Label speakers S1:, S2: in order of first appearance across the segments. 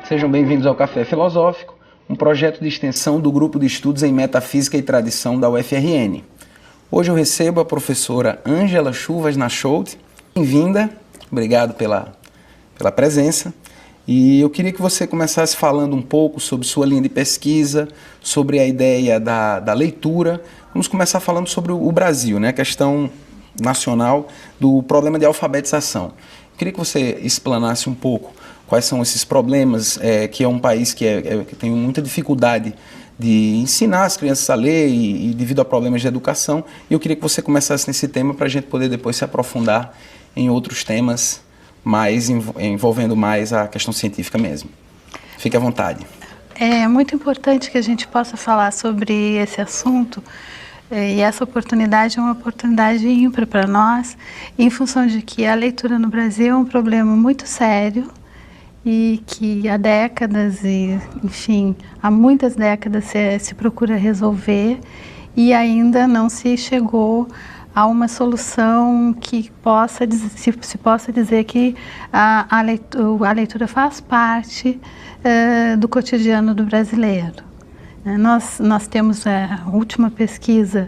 S1: Sejam bem-vindos ao Café Filosófico, um projeto de extensão do Grupo de Estudos em Metafísica e Tradição da UFRN. Hoje eu recebo a professora Ângela Chuvas Nachoudt. Bem-vinda, obrigado pela presença. E eu queria que você começasse falando um pouco sobre sua linha de pesquisa, sobre a ideia da leitura. Vamos começar falando sobre o Brasil, né? A questão nacional do problema de alfabetização. Eu queria que você explanasse um pouco quais são esses problemas, que é um país que tem muita dificuldade de ensinar as crianças a ler e devido a problemas de educação. E eu queria que você começasse nesse tema para a gente poder depois se aprofundar em outros temas, mais envolvendo mais a questão científica mesmo. Fique à vontade.
S2: É muito importante que a gente possa falar sobre esse assunto, e essa oportunidade é uma oportunidade ímpar para nós, em função de que a leitura no Brasil é um problema muito sério e que há décadas, enfim, há muitas décadas se procura resolver e ainda não se chegou a uma solução que se possa dizer que a leitura faz parte do cotidiano do brasileiro. Nós temos a última pesquisa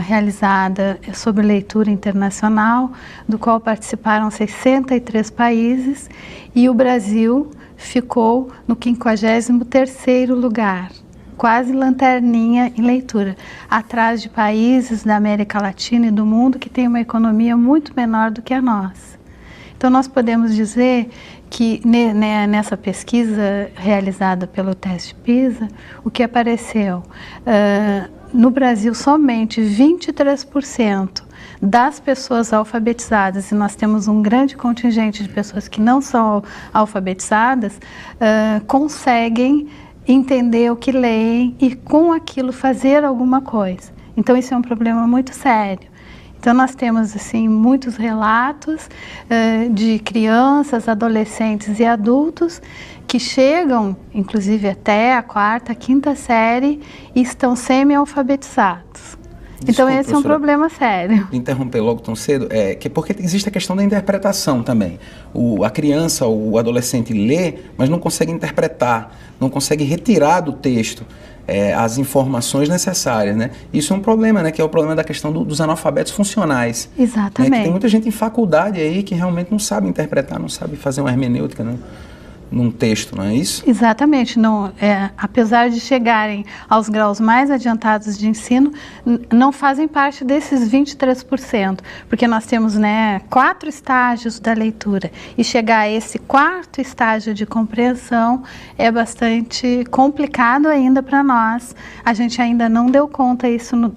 S2: realizada sobre leitura internacional, do qual participaram 63 países, e o Brasil ficou no 53º lugar, quase lanterninha em leitura, atrás de países da América Latina e do mundo que têm uma economia muito menor do que a nossa. Então nós podemos dizer que nessa pesquisa realizada pelo teste PISA, o que apareceu? No Brasil, somente 23% das pessoas alfabetizadas, e nós temos um grande contingente de pessoas que não são alfabetizadas, conseguem entender o que leem e com aquilo fazer alguma coisa. Então isso é um problema muito sério. Então nós temos assim muitos relatos de crianças, adolescentes e adultos que chegam, inclusive até a 4ª, 5ª série e estão semi-alfabetizados. Então esse é um problema sério.
S1: Interromper logo tão cedo, porque existe a questão da interpretação também. A criança ou o adolescente lê, mas não consegue interpretar, não consegue retirar do texto as informações necessárias, né? Isso é um problema, né? Que é o problema da questão dos analfabetos funcionais.
S2: Exatamente.
S1: Né? Que tem muita gente em faculdade aí que realmente não sabe interpretar, não sabe fazer uma hermenêutica, né? Num texto, não é isso?
S2: Exatamente. Não, apesar de chegarem aos graus mais adiantados de ensino, não fazem parte desses 23%, porque nós temos 4 estágios da leitura, e chegar a esse 4º estágio de compreensão é bastante complicado ainda para nós. A gente ainda não deu conta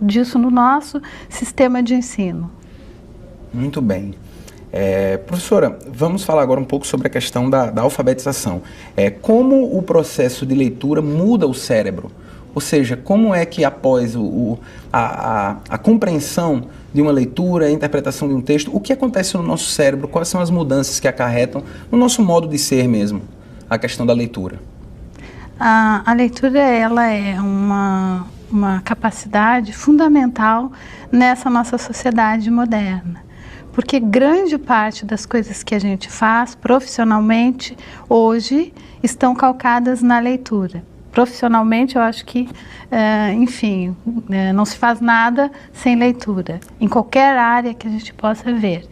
S2: disso no nosso sistema de ensino.
S1: Muito bem. Professora, vamos falar agora um pouco sobre a questão da alfabetização. Como o processo de leitura muda o cérebro? Ou seja, como é que após a compreensão de uma leitura, a interpretação de um texto, o que acontece no nosso cérebro? Quais são as mudanças que acarretam no nosso modo de ser mesmo, a questão da leitura?
S2: A leitura ela é uma capacidade fundamental nessa nossa sociedade moderna. Porque grande parte das coisas que a gente faz profissionalmente hoje estão calcadas na leitura. Profissionalmente eu acho que, enfim, não se faz nada sem leitura, em qualquer área que a gente possa ver.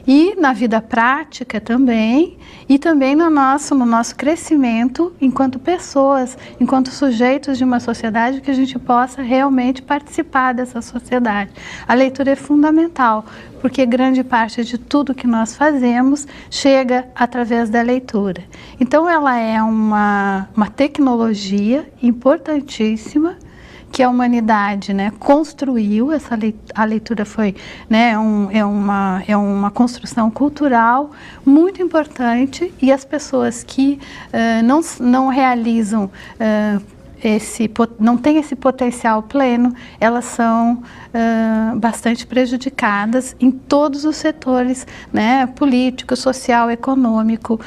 S2: E na vida prática também, e também no nosso crescimento enquanto pessoas, enquanto sujeitos de uma sociedade, que a gente possa realmente participar dessa sociedade. A leitura é fundamental, porque grande parte de tudo que nós fazemos chega através da leitura. Então ela é uma tecnologia importantíssima, que a humanidade construiu. A leitura foi é uma construção cultural muito importante, e as pessoas que não realizam não têm esse potencial pleno, elas são bastante prejudicadas em todos os setores, político, social, econômico,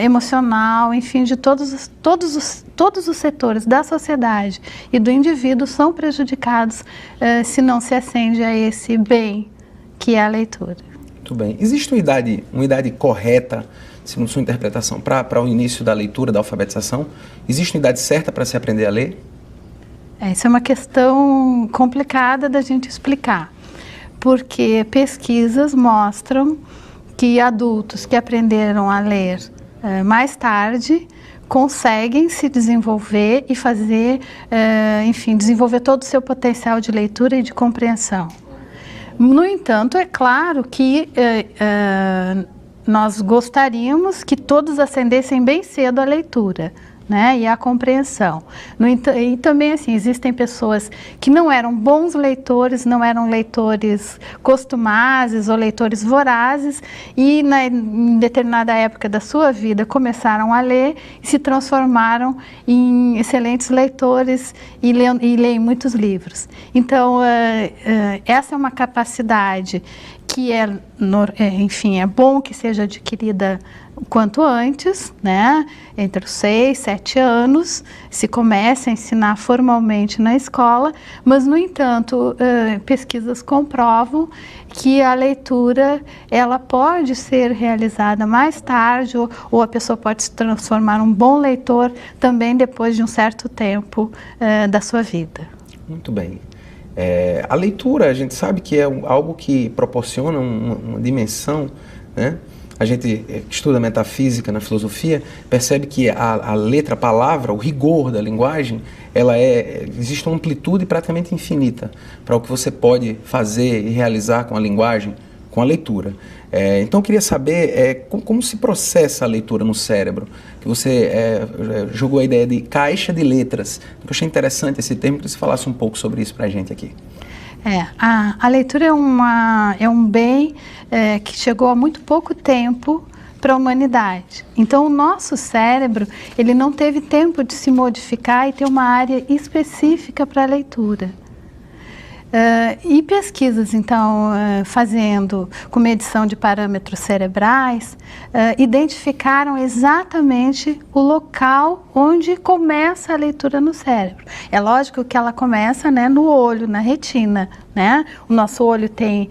S2: emocional, enfim, de todos os setores da sociedade e do indivíduo são prejudicados se não se acende a esse bem que é a leitura.
S1: Muito bem. Existe uma idade correta segundo sua interpretação, para o início da leitura, da alfabetização? Existe uma idade certa para se aprender a ler?
S2: Essa é uma questão complicada da gente explicar, porque pesquisas mostram que adultos que aprenderam a ler mais tarde conseguem se desenvolver e fazer, enfim, desenvolver todo o seu potencial de leitura e de compreensão. No entanto, é claro que nós gostaríamos que todos ascendessem bem cedo à leitura, né, e a compreensão. E também, assim, existem pessoas que não eram bons leitores, não eram leitores costumazes ou leitores vorazes e em determinada época da sua vida começaram a ler e se transformaram em excelentes leitores e leem muitos livros. Então, essa é uma capacidade que enfim, é bom que seja adquirida o quanto antes, né? Entre os 6, 7 anos, se começa a ensinar formalmente na escola, mas, no entanto, pesquisas comprovam que a leitura, ela pode ser realizada mais tarde, ou a pessoa pode se transformar num bom leitor também depois de um certo tempo da sua vida.
S1: Muito bem. A leitura, a gente sabe que é algo que proporciona uma dimensão, né? A gente que estuda metafísica na filosofia percebe que a letra, a palavra, o rigor da linguagem, existe uma amplitude praticamente infinita para o que você pode fazer e realizar com a linguagem, com a leitura. Então eu queria saber como se processa a leitura no cérebro, que você jogou a ideia de caixa de letras. Eu achei interessante esse termo, que você falasse um pouco sobre isso para a gente aqui.
S2: A leitura é um bem que chegou há muito pouco tempo para a humanidade. Então, o nosso cérebro, ele não teve tempo de se modificar e ter uma área específica para a leitura. E pesquisas, então, fazendo com medição de parâmetros cerebrais, identificaram exatamente o local onde começa a leitura no cérebro. É lógico que ela começa, né, no olho, na retina, né? O nosso olho tem,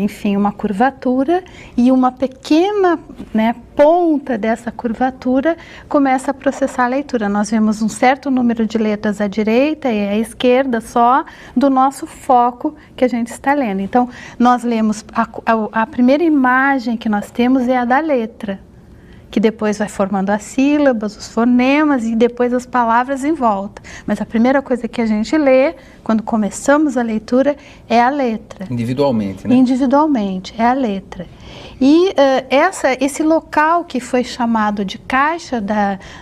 S2: enfim, uma curvatura e uma pequena, né, ponta dessa curvatura começa a processar a leitura. Nós vemos um certo número de letras à direita e à esquerda só do nosso foco que a gente está lendo. Então, nós lemos, a primeira imagem que nós temos é a da letra, que depois vai formando as sílabas, os fonemas e depois as palavras em volta. Mas a primeira coisa que a gente lê, quando começamos a leitura, é a letra.
S1: Individualmente, né?
S2: Individualmente, é a letra. E esse local que foi chamado de caixa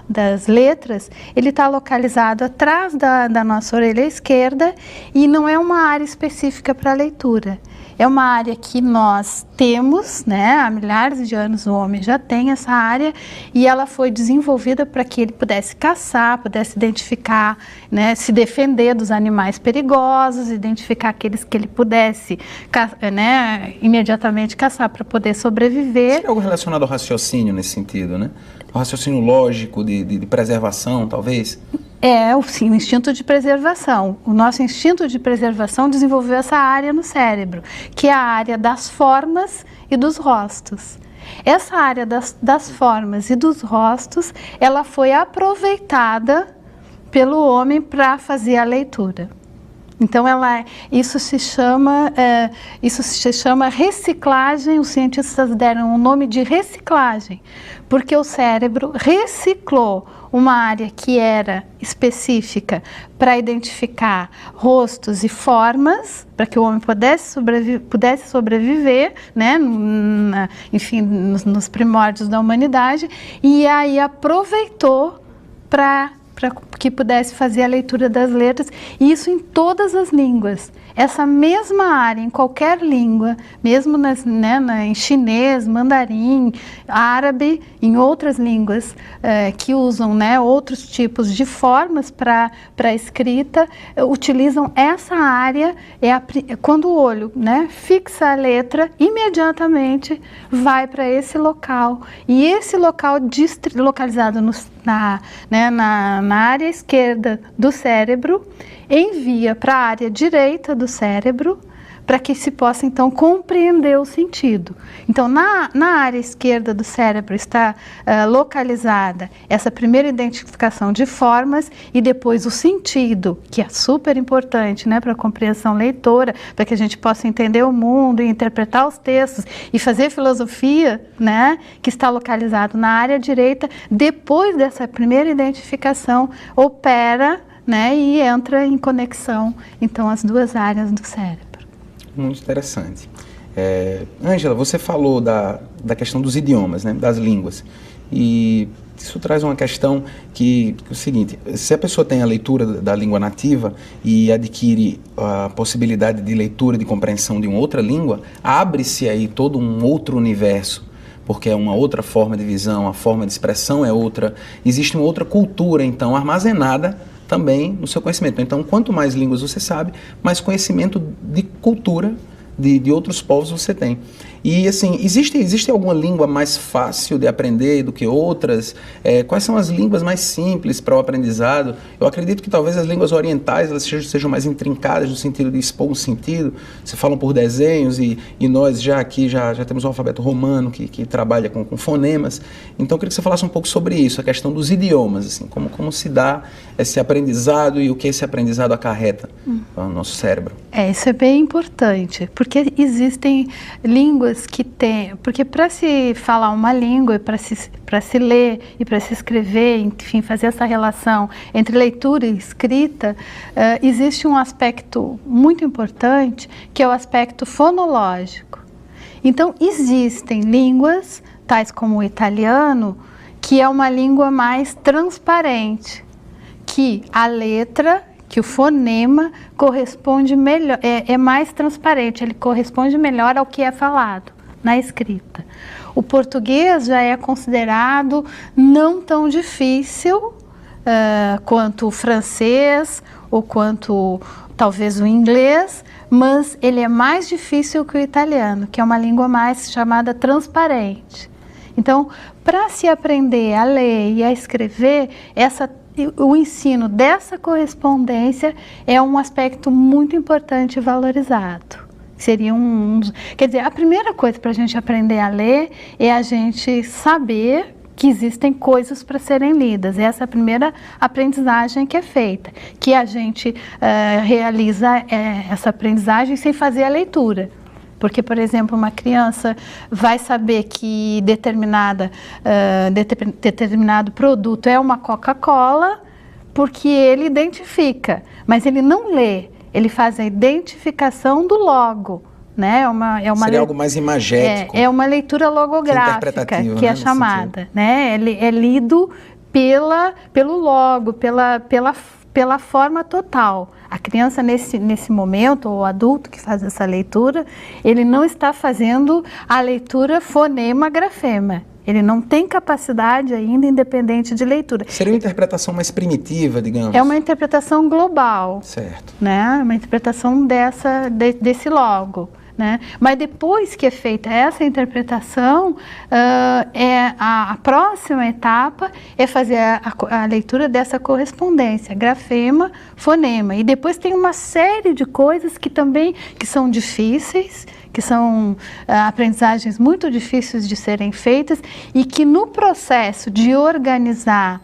S2: das letras, ele está localizado atrás da nossa orelha esquerda e não é uma área específica para a leitura. É uma área que nós temos, né, há milhares de anos o homem já tem essa área e ela foi desenvolvida para que ele pudesse caçar, pudesse identificar, né, se defender dos animais perigosos, identificar aqueles que ele pudesse, né, imediatamente caçar para poder sobreviver.
S1: Isso é algo relacionado ao raciocínio nesse sentido, né? O raciocínio lógico de preservação, talvez?
S2: Sim, o instinto de preservação. O nosso instinto de preservação desenvolveu essa área no cérebro, que é a área das formas e dos rostos. Essa área das formas e dos rostos, ela foi aproveitada pelo homem para fazer a leitura. Então, isso se chama reciclagem. Os cientistas deram o nome de reciclagem, porque o cérebro reciclou uma área que era específica para identificar rostos e formas, para que o homem pudesse sobreviver, né, enfim, nos primórdios da humanidade, e aí aproveitou para que pudesse fazer a leitura das letras, e isso em todas as línguas. Essa mesma área, em qualquer língua, mesmo em chinês, mandarim, árabe, em outras línguas que usam, né, outros tipos de formas para a escrita, utilizam essa área, quando o olho, né, fixa a letra, imediatamente vai para esse local. E esse local localizado na área esquerda do cérebro, envia para a área direita do cérebro para que se possa, então, compreender o sentido. Então, na área esquerda do cérebro está localizada essa primeira identificação de formas e depois o sentido, que é super importante, né, para a compreensão leitora, para que a gente possa entender o mundo e interpretar os textos e fazer filosofia, né, que está localizado na área direita. Depois dessa primeira identificação, opera, né, e entra em conexão, então, as duas áreas do cérebro.
S1: Muito interessante. Ângela, você falou da questão dos idiomas, né, das línguas, e isso traz uma questão que é o seguinte: se a pessoa tem a leitura da língua nativa e adquire a possibilidade de leitura, de compreensão de uma outra língua, abre-se aí todo um outro universo, porque é uma outra forma de visão, a forma de expressão é outra, existe uma outra cultura, então, armazenada também no seu conhecimento. Então, quanto mais línguas você sabe, mais conhecimento de cultura de outros povos você tem. E, assim, existe alguma língua mais fácil de aprender do que outras? Quais são as línguas mais simples para o aprendizado? Eu acredito que talvez as línguas orientais elas sejam mais intrincadas no sentido de expor um sentido. Você fala por desenhos e nós já aqui já temos o alfabeto romano que trabalha com fonemas. Então, eu queria que você falasse um pouco sobre isso, a questão dos idiomas, assim, como se dá esse aprendizado e o que esse aprendizado acarreta ao nosso cérebro.
S2: Isso é bem importante, porque existem línguas que tem, porque para se falar uma língua, para se ler e para se escrever, enfim, fazer essa relação entre leitura e escrita, existe um aspecto muito importante, que é o aspecto fonológico. Então, existem línguas, tais como o italiano, que é uma língua mais transparente, que a letra, que o fonema corresponde melhor, é mais transparente, ele corresponde melhor ao que é falado na escrita. O português já é considerado não tão difícil quanto o francês ou quanto talvez o inglês, mas ele é mais difícil que o italiano, que é uma língua mais chamada transparente. Então, para se aprender a ler e a escrever, o ensino dessa correspondência é um aspecto muito importante e valorizado. Seria quer dizer, a primeira coisa para a gente aprender a ler é a gente saber que existem coisas para serem lidas. Essa é a primeira aprendizagem que é feita, que a gente realiza essa aprendizagem sem fazer a leitura. Porque, por exemplo, uma criança vai saber que determinado produto é uma Coca-Cola porque ele identifica, mas ele não lê, ele faz a identificação do logo. Né?
S1: Seria algo mais imagético.
S2: É uma leitura logográfica, que é chamada. Né? É lido pelo logo, pela forma total. A criança, nesse momento, ou o adulto que faz essa leitura, ele não está fazendo a leitura fonema-grafema. Ele não tem capacidade ainda independente de leitura.
S1: Seria uma interpretação mais primitiva, digamos?
S2: É uma interpretação global.
S1: Certo.
S2: Né? Uma interpretação desse logo. Né? Mas depois que é feita essa interpretação, a próxima etapa é fazer a leitura dessa correspondência, grafema, fonema. E depois tem uma série de coisas que são difíceis, que são aprendizagens muito difíceis de serem feitas e que no processo de organizar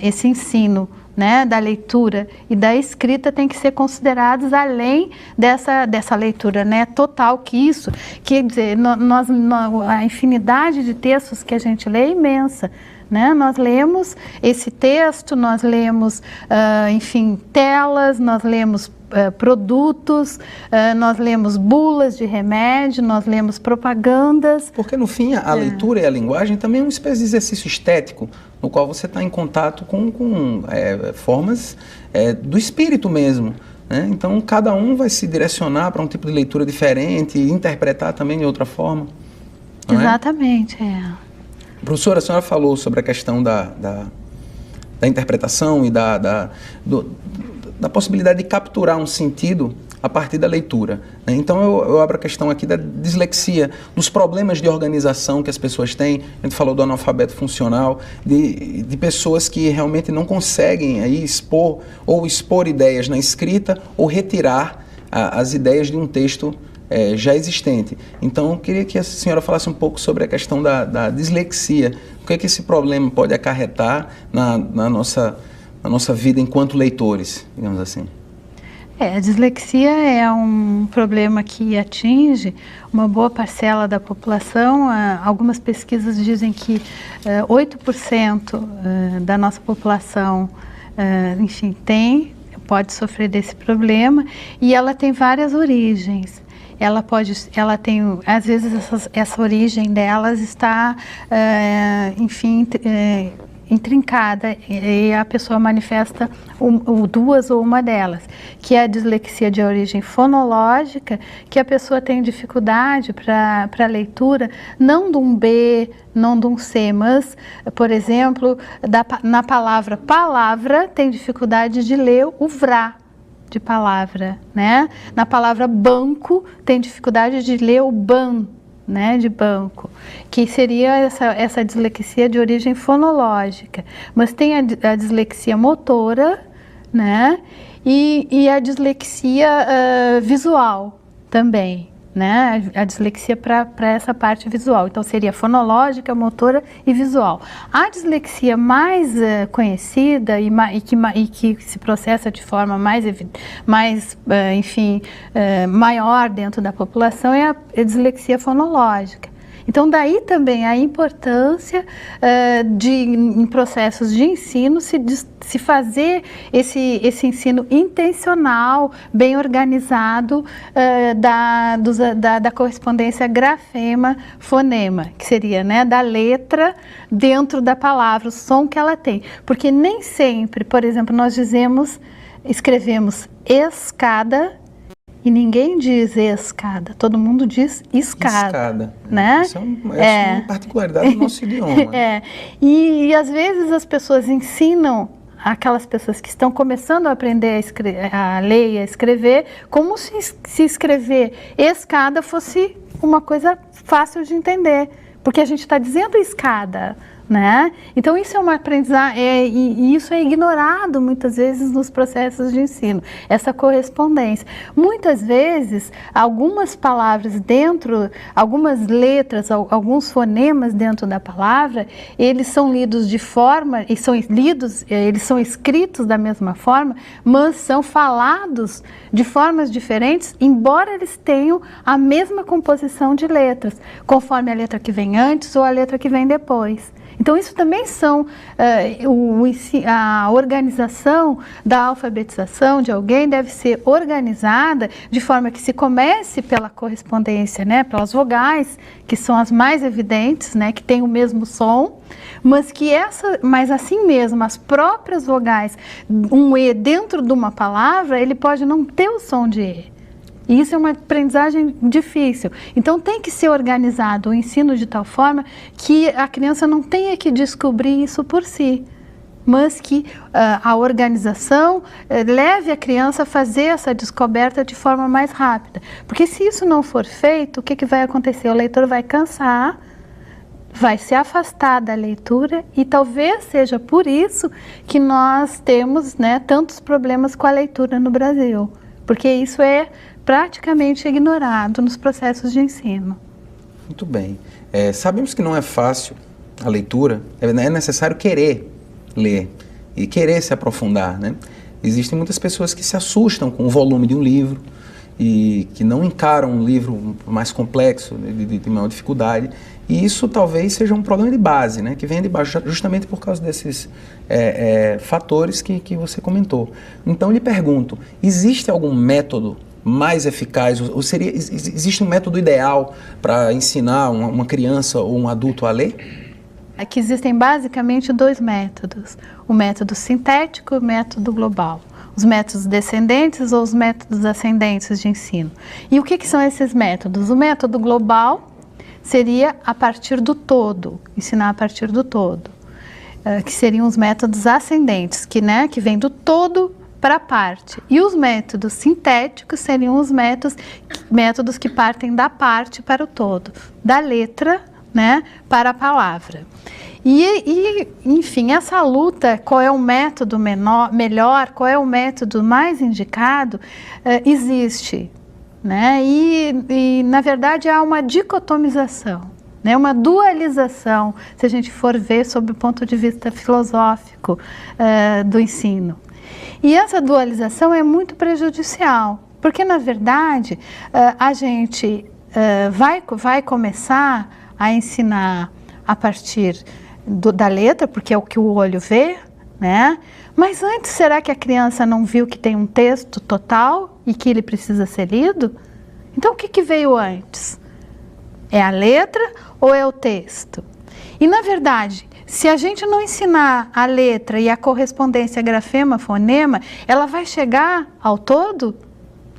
S2: esse ensino, né, da leitura e da escrita tem que ser considerados além dessa leitura, né, total, quer dizer, a infinidade de textos que a gente lê é imensa, né? Nós lemos esse texto, nós lemos, enfim, telas, nós lemos produtos, nós lemos bulas de remédio, nós lemos propagandas.
S1: Porque no fim a leitura e a linguagem também é uma espécie de exercício estético, no qual você está em contato com formas do espírito mesmo. Né? Então cada um vai se direcionar para um tipo de leitura diferente e interpretar também de outra forma.
S2: Exatamente,
S1: Professora, a senhora falou sobre a questão da interpretação e da possibilidade de capturar um sentido a partir da leitura. Né? Então eu abro a questão aqui da dislexia, dos problemas de organização que as pessoas têm. A gente falou do analfabeto funcional, de pessoas que realmente não conseguem aí expor ideias na escrita ou retirar as ideias de um texto já existente. Então, eu queria que a senhora falasse um pouco sobre a questão da dislexia. O que é que esse problema pode acarretar na nossa vida enquanto leitores, digamos assim?
S2: A dislexia é um problema que atinge uma boa parcela da população. Algumas pesquisas dizem que 8% da nossa população, enfim, pode sofrer desse problema, e ela tem várias origens. Ela tem, às vezes, essa origem delas está, enfim, intrincada, e a pessoa manifesta duas ou uma delas, que é a dislexia de origem fonológica, que a pessoa tem dificuldade para leitura, não de um B, não de um C, mas, por exemplo, na palavra tem dificuldade de ler o vrá de palavra, né? Na palavra banco tem dificuldade de ler o ban, né, de banco, que seria essa dislexia de origem fonológica. Mas tem a dislexia motora, né, e a dislexia visual também, né, a dislexia para essa parte visual. Então seria fonológica, motora e visual. A dislexia mais conhecida e que se processa de forma mais maior dentro da população é a dislexia fonológica. Então, daí também a importância em processos de ensino, se fazer esse ensino intencional, bem organizado, da correspondência grafema-fonema, que seria, né, da letra dentro da palavra, o som que ela tem. Porque nem sempre, por exemplo, nós escrevemos escada, e ninguém diz escada, todo mundo diz escada. Né?
S1: Isso é uma particularidade do nosso idioma.
S2: E às vezes as pessoas ensinam aquelas pessoas que estão começando a aprender a ler e a escrever, como se escrever escada fosse uma coisa fácil de entender, porque a gente está dizendo escada, né? Então isso é uma aprendizagem, e isso é ignorado muitas vezes nos processos de ensino, essa correspondência. Muitas vezes, algumas palavras algumas letras, alguns fonemas dentro da palavra, eles são lidos eles são escritos da mesma forma, mas são falados de formas diferentes, embora eles tenham a mesma composição de letras, conforme a letra que vem antes ou a letra que vem depois. Então, isso também são a organização da alfabetização de alguém deve ser organizada de forma que se comece pela correspondência, né, pelas vogais, que são as mais evidentes, né, que têm o mesmo som, mas assim mesmo, as próprias vogais, um E dentro de uma palavra, ele pode não ter o som de E. E isso é uma aprendizagem difícil. Então tem que ser organizado o ensino de tal forma que a criança não tenha que descobrir isso por si, mas que a organização leve a criança a fazer essa descoberta de forma mais rápida. Porque se isso não for feito, o que vai acontecer? O leitor vai cansar, vai se afastar da leitura, e talvez seja por isso que nós temos, né, tantos problemas com a leitura no Brasil, porque isso é praticamente ignorado nos processos de ensino.
S1: Muito bem. Sabemos que não é fácil a leitura, é necessário querer ler e querer se aprofundar, né? Existem muitas pessoas que se assustam com o volume de um livro e que não encaram um livro mais complexo, de maior dificuldade, e isso talvez seja um problema de base, né? Que vem de baixo, justamente por causa desses fatores que você comentou. Então, eu lhe pergunto, existe algum método mais eficaz, ou existe um método ideal para ensinar uma criança ou um adulto a ler?
S2: Aqui existem basicamente dois métodos, o método sintético e o método global. Os métodos descendentes ou os métodos ascendentes de ensino. E o que são esses métodos? O método global seria a partir do todo, ensinar a partir do todo, que seriam os métodos ascendentes, que vem do todo para a parte. E os métodos sintéticos seriam os métodos que partem da parte para o todo, da letra né, para a palavra. Enfim, essa luta, qual é o método melhor, qual é o método mais indicado, existe, né? Na verdade, há uma dicotomização, né? Uma dualização, se a gente for ver sob o ponto de vista filosófico do ensino. E essa dualização é muito prejudicial, porque, na verdade, a gente vai começar a ensinar a partir da letra, porque é o que o olho vê, né? Mas antes, será que a criança não viu que tem um texto total e que ele precisa ser lido? Então, o que veio antes? É a letra ou é o texto? E, na verdade, se a gente não ensinar a letra e a correspondência grafema-fonema, ela vai chegar ao todo?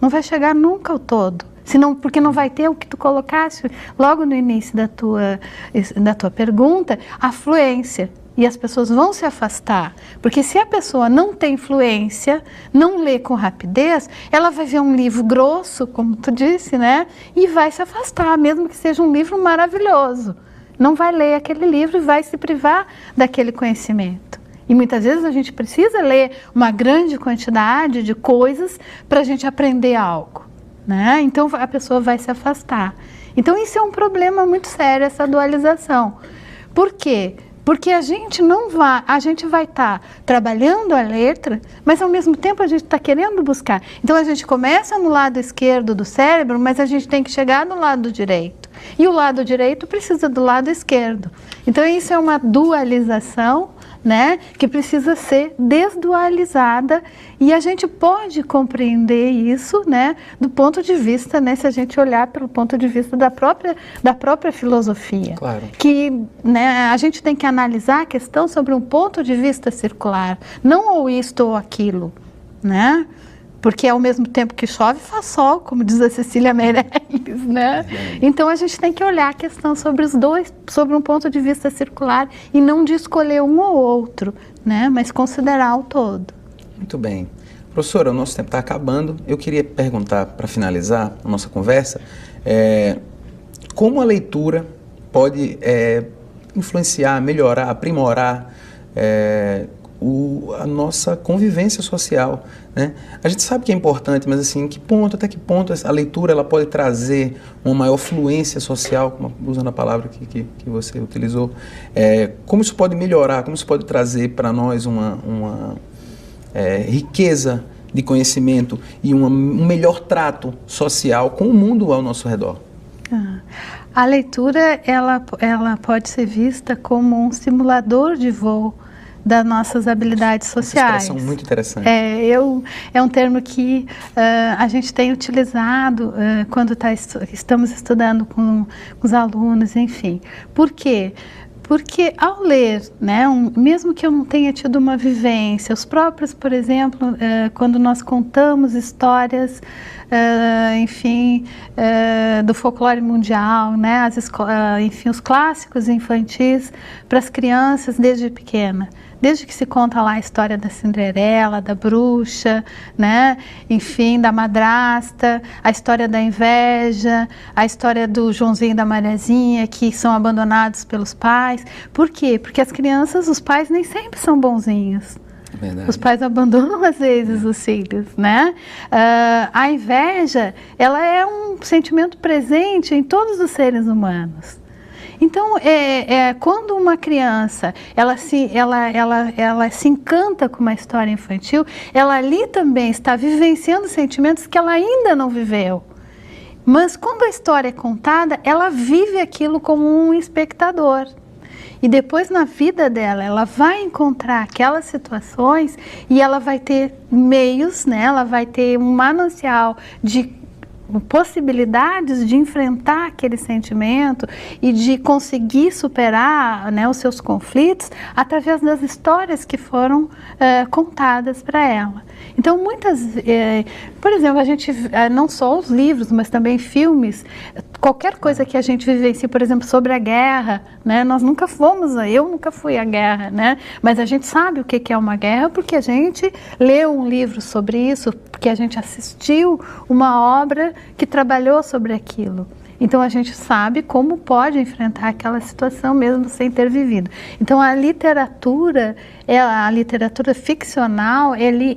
S2: Não vai chegar nunca ao todo. Senão, porque não vai ter o que tu colocaste logo no início da tua pergunta, a fluência. E as pessoas vão se afastar. Porque se a pessoa não tem fluência, não lê com rapidez, ela vai ver um livro grosso, como tu disse, né? E vai se afastar, mesmo que seja um livro maravilhoso. Não vai ler aquele livro e vai se privar daquele conhecimento. E muitas vezes a gente precisa ler uma grande quantidade de coisas para a gente aprender algo, né? Então a pessoa vai se afastar. Então isso é um problema muito sério, essa dualização. Por quê? Porque a gente vai estar trabalhando a letra, mas ao mesmo tempo a gente está querendo buscar. Então a gente começa no lado esquerdo do cérebro, mas a gente tem que chegar no lado direito. E o lado direito precisa do lado esquerdo. Então isso é uma dualização, né, que precisa ser desdualizada, e a gente pode compreender isso, né, do ponto de vista, né, se a gente olhar pelo ponto de vista da própria filosofia.
S1: Claro.
S2: Que, né, a gente tem que analisar a questão sobre um ponto de vista circular, não ou isto ou aquilo, né? Porque ao mesmo tempo que chove, faz sol, como diz a Cecília Meirelles, né? Então a gente tem que olhar a questão sobre os dois, sobre um ponto de vista circular, e não de escolher um ou outro, né? Mas considerar o todo.
S1: Muito bem. Professora, o nosso tempo está acabando. Eu queria perguntar, para finalizar a nossa conversa, como a leitura pode influenciar, melhorar, aprimorar a nossa convivência social, né? A gente sabe que é importante, mas assim, até que ponto a leitura ela pode trazer uma maior fluência social, usando a palavra que você utilizou, como isso pode melhorar, como isso pode trazer para nós uma riqueza de conhecimento e um melhor trato social com o mundo ao nosso redor?
S2: A leitura ela pode ser vista como um simulador de voo das nossas habilidades sociais.
S1: Essa expressão muito interessante.
S2: É um termo que a gente tem utilizado quando estamos estudando com os alunos, enfim. Por quê? Porque ao ler, né, mesmo que eu não tenha tido uma vivência, os próprios, por exemplo, quando nós contamos histórias, enfim, do folclore mundial, né, enfim, os clássicos infantis para as crianças desde pequena. Desde que se conta lá a história da Cinderela, da bruxa, né? Enfim, da madrasta, a história da inveja, a história do Joãozinho e da Mariazinha, que são abandonados pelos pais. Por quê? Porque as crianças, os pais nem sempre são bonzinhos.
S1: Verdade.
S2: Os pais abandonam às vezes os filhos, né? A inveja, ela é um sentimento presente em todos os seres humanos. Então, quando uma criança ela se encanta com uma história infantil, ela ali também está vivenciando sentimentos que ela ainda não viveu. Mas quando a história é contada, ela vive aquilo como um espectador. E depois na vida dela, ela vai encontrar aquelas situações e ela vai ter meios, né? Ela vai ter um manancial de possibilidades de enfrentar aquele sentimento e de conseguir superar, né, os seus conflitos através das histórias que foram contadas para ela. Então por exemplo, a gente, não só os livros, mas também filmes, qualquer coisa que a gente vivencie, por exemplo, sobre a guerra, né, eu nunca fui à guerra, né, mas a gente sabe o que é uma guerra porque a gente leu um livro sobre isso, porque a gente assistiu uma obra que trabalhou sobre aquilo. Então a gente sabe como pode enfrentar aquela situação mesmo sem ter vivido. Então a literatura ficcional,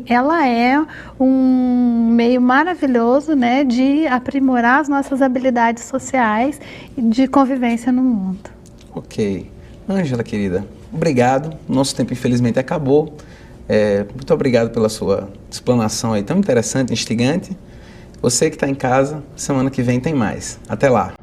S2: ela é um meio maravilhoso, né, de aprimorar as nossas habilidades sociais e de convivência no mundo.
S1: Ok. Ângela, querida, obrigado. Nosso tempo infelizmente acabou. Muito obrigado pela sua explanação aí tão interessante, instigante. Você que está em casa, semana que vem tem mais. Até lá!